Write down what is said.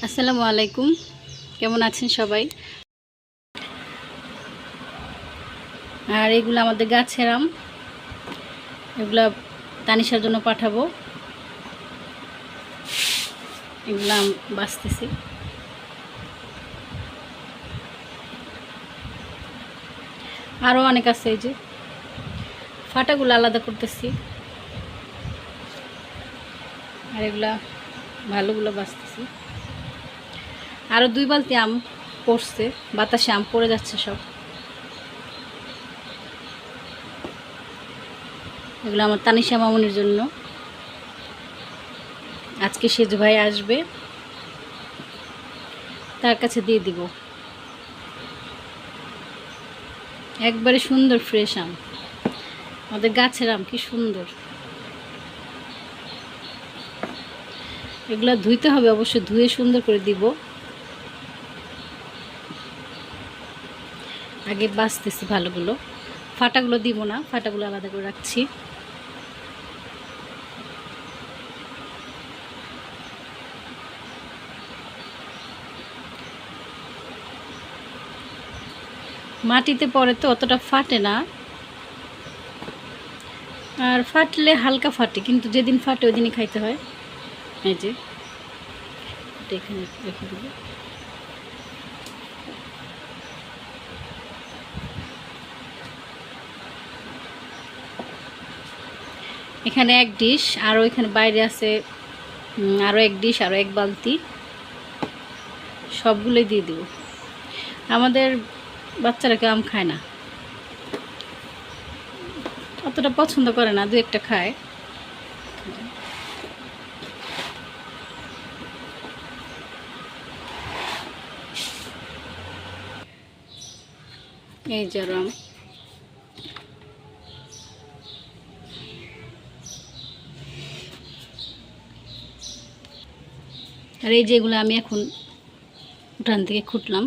আসসালামু আলাইকুম, কেমন আছেন সবাই? আর এগুলো আমাদের গাছের আম, এগুলা তানিশার জন্য পাঠাবো। এগুলো আম বাছতেছি। আরও অনেক আছে, এই যে ফাটাগুলো আলাদা করতেছি, আর এগুলা ভালোগুলো বাছতেছি। আরও 2 বালতি আম পড়ছে, বাতাসে আম পড়ে যাচ্ছে সব। এগুলো আমার তানিশা মামুনির জন্য। আজকে সেজু ভাই আসবে, তার কাছে দিয়ে দিব। একবারে সুন্দর ফ্রেশ আম, আমাদের গাছের আম, কি সুন্দর। এগুলো ধুইতে হবে, অবশ্যই ধুয়ে সুন্দর করে দিব। আগে বাছতেছি ভালোগুলো, ফাটাগুলো দিব না, ফাটাগুলো আলাদা করে রাখছি। মাটিতে পড়ে তো অতটা ফাটে না, আর ফাটলে হালকা ফাটে, কিন্তু যেদিন ফাটে ওই দিনই খাইতে হয়। এই যে এটা এখানে রেখে দেবো। এখানে 1 ডিশ, আরও এখানে বাইরে আছে আরও 1 ডিশ, আরও 1 বালতি, সবগুলোই দিয়ে দেব। আমাদের বাচ্চারা কেউ আম খায় না, অতটা পছন্দ করে না, 2-1টা খায়। এই যে আম, আর এই যেগুলো আমি এখন উঠান থেকে খুঁটলাম।